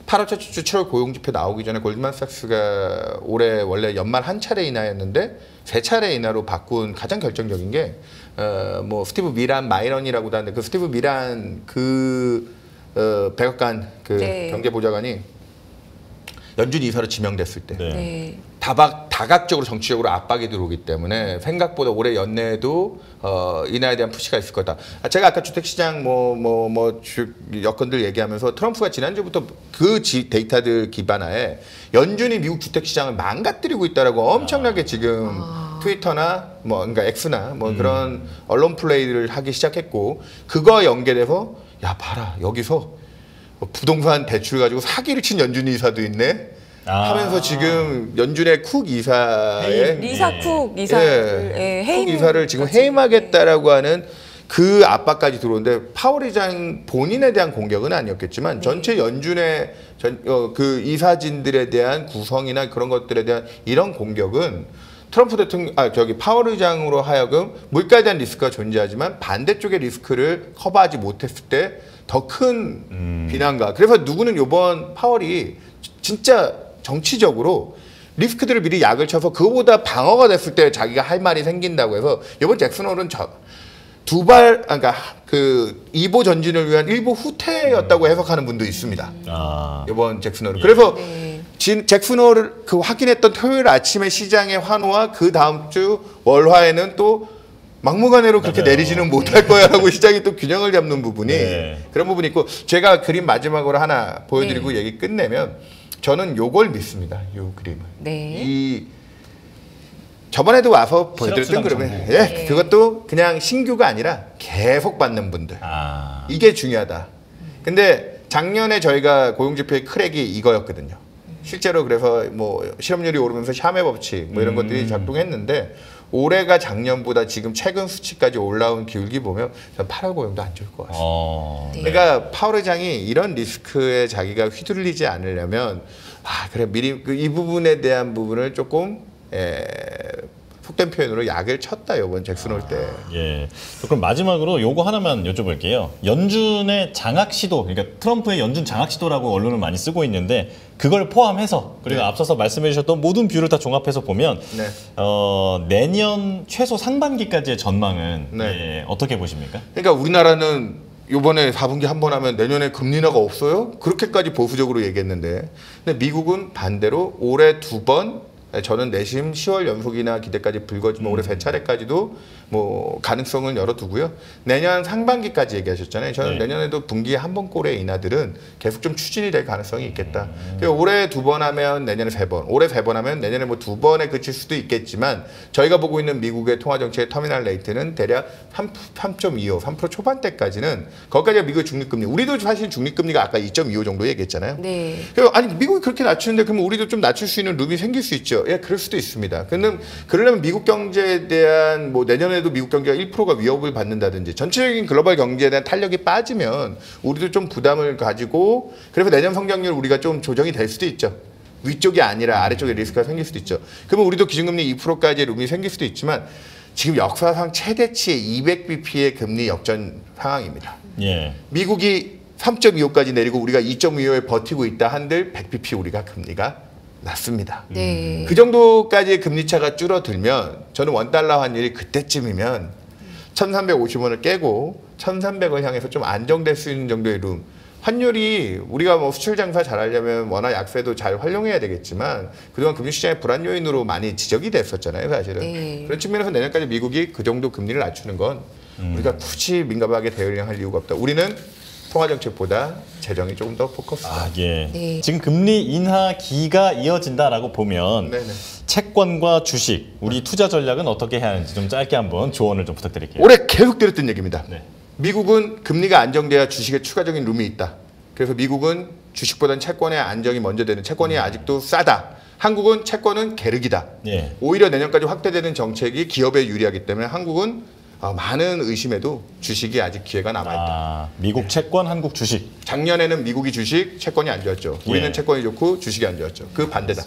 8월 첫 주 7월 고용지표 나오기 전에 골드만삭스가 올해 원래 연말 한 차례 인하였는데 세 차례 인하로 바꾼 가장 결정적인 게 뭐 스티브 미란 마이런이라고도 하는데 그 스티브 미란 백악관 그 경제보좌관이 연준 이사로 지명됐을 때 네. 다각적으로 정치적으로 압박이 들어오기 때문에 생각보다 올해 연내에도 인하에 대한 푸시가 있을 거다. 제가 아까 주택시장 여건들 얘기하면서 트럼프가 지난주부터 그 데이터들 기반하에 연준이 미국 주택시장을 망가뜨리고 있다라고 엄청나게 지금 트위터나 그러니까 X나 그런 언론 플레이를 하기 시작했고 그거와 연계돼서 야 봐라 여기서 부동산 대출 가지고 사기를 친 연준 이사도 있네. 하면서 지금 연준의 쿡 이사의 리사 쿡 이사를 쿡 이사를 지금 해임하겠다라고 하는 그 압박까지 들어오는데 파월 의장 본인에 대한 공격은 아니었겠지만 전체 연준의 그 이사진들에 대한 구성이나 그런 것들에 대한 이런 공격은 트럼프 대통령, 파월 의장으로 하여금 물가에 대한 리스크가 존재하지만 반대쪽의 리스크를 커버하지 못했을 때 더 큰 비난과 그래서 누구는 이번 파월이 진짜 정치적으로 리스크들을 미리 약을 쳐서 그거보다 방어가 됐을 때 자기가 할 말이 생긴다고 해서 이번 잭슨 홀은 그러니까 그 2보 전진을 위한 1보 후퇴였다고 해석하는 분도 있습니다. 이번 잭슨 홀은. 그래서 잭슨 홀을 그 확인했던 토요일 아침에 시장의 환호와 그 다음 주 월화에는 또 막무가내로 그렇게 내리지는 못할 거야라고 시장이 또 균형을 잡는 부분이 그런 부분이 있고 제가 그림 마지막으로 하나 보여드리고 얘기 끝내면 저는 요걸 믿습니다. 요 그림을. 저번에도 와서 보여드렸던 그림에 그것도 그냥 신규가 아니라 계속 받는 분들. 이게 중요하다. 근데 작년에 저희가 고용지표의 크랙이 이거였거든요. 실제로 그래서 실업률이 오르면서 샤메 법칙 이런 것들이 작동했는데 올해가 작년보다 지금 최근 수치까지 올라온 기울기 보면 8월 고용도 안 좋을 것 같습니다. 그러니까 파월 의장이 이런 리스크에 자기가 휘둘리지 않으려면 그래 미리 이 부분에 대한 부분을 조금 속된 표현으로 약을 쳤다 이번 잭슨 홀 때. 그럼 마지막으로 요거 하나만 여쭤볼게요. 연준의 장악 시도, 그러니까 트럼프의 연준 장악 시도라고 언론을 많이 쓰고 있는데 그걸 포함해서 그리고 앞서서 말씀해주셨던 모든 뷰를 다 종합해서 보면 내년 최소 상반기까지의 전망은 어떻게 보십니까? 그러니까 우리나라는 이번에 4분기 한 번 하면 내년에 금리 인하가 없어요? 그렇게까지 보수적으로 얘기했는데 근데 미국은 반대로 올해 2번 저는 내심 10월 연속이나 기대까지 불거지면 올해 3차례까지도 가능성을 열어두고요. 내년 상반기까지 얘기하셨잖아요. 저는 내년에도 분기에 한 번 꼴의 인하들은 계속 좀 추진이 될 가능성이 있겠다. 올해 2번 하면 내년에 3번, 올해 3번 하면 내년에 2번에 그칠 수도 있겠지만 저희가 보고 있는 미국의 통화정책의 터미널 레이트는 대략 3.25, 3% 초반대까지는 거기까지가 미국의 중립금리. 우리도 사실 중립금리가 아까 2.25 정도 얘기했잖아요. 아니 미국이 그렇게 낮추는데 그러면 우리도 좀 낮출 수 있는 룸이 생길 수 있죠. 그럴 수도 있습니다. 근데 그러려면 미국 경제에 대한 내년에도 미국 경제가 1%가 위협을 받는다든지 전체적인 글로벌 경제에 대한 탄력이 빠지면 우리도 좀 부담을 가지고 그래서 내년 성장률 우리가 좀 조정이 될 수도 있죠. 위쪽이 아니라 아래쪽에 리스크가 생길 수도 있죠. 그러면 우리도 기준금리 2%까지의 룸이 생길 수도 있지만 지금 역사상 최대치의 200bp의 금리 역전 상황입니다. 미국이 3.25까지 내리고 우리가 2.25에 버티고 있다 한들 100bp 우리가 금리가 낮습니다. 그 정도까지의 금리차가 줄어들면 저는 원달러 환율이 그때쯤이면 1350원을 깨고 1300을 향해서 좀 안정될 수 있는 정도의 룸. 환율이 우리가 수출 장사 잘하려면 워낙 약세도 잘 활용해야 되겠지만 그동안 금융시장의 불안 요인으로 많이 지적이 됐었잖아요. 사실은. 그런 측면에서 내년까지 미국이 그 정도 금리를 낮추는 건 우리가 굳이 민감하게 대응할 이유가 없다. 우리는 통화정책보다 재정이 조금 더 포커스다. 지금 금리 인하기가 이어진다라고 보면 채권과 주식, 우리 투자 전략은 어떻게 해야 하는지 좀 짧게 한번 조언을 좀 부탁드릴게요. 올해 계속 드렸던 얘기입니다. 미국은 금리가 안정돼야 주식에 추가적인 룸이 있다. 그래서 미국은 주식보다는 채권의 안정이 먼저 되는 채권이 아직도 싸다. 한국은 채권은 계륵이다. 오히려 내년까지 확대되는 정책이 기업에 유리하기 때문에 한국은 많은 의심에도 주식이 아직 기회가 남아있다. 미국 채권, 한국 주식. 작년에는 미국이 주식, 채권이 안 좋았죠. 우리는 채권이 좋고 주식이 안 좋았죠. 그 반대다.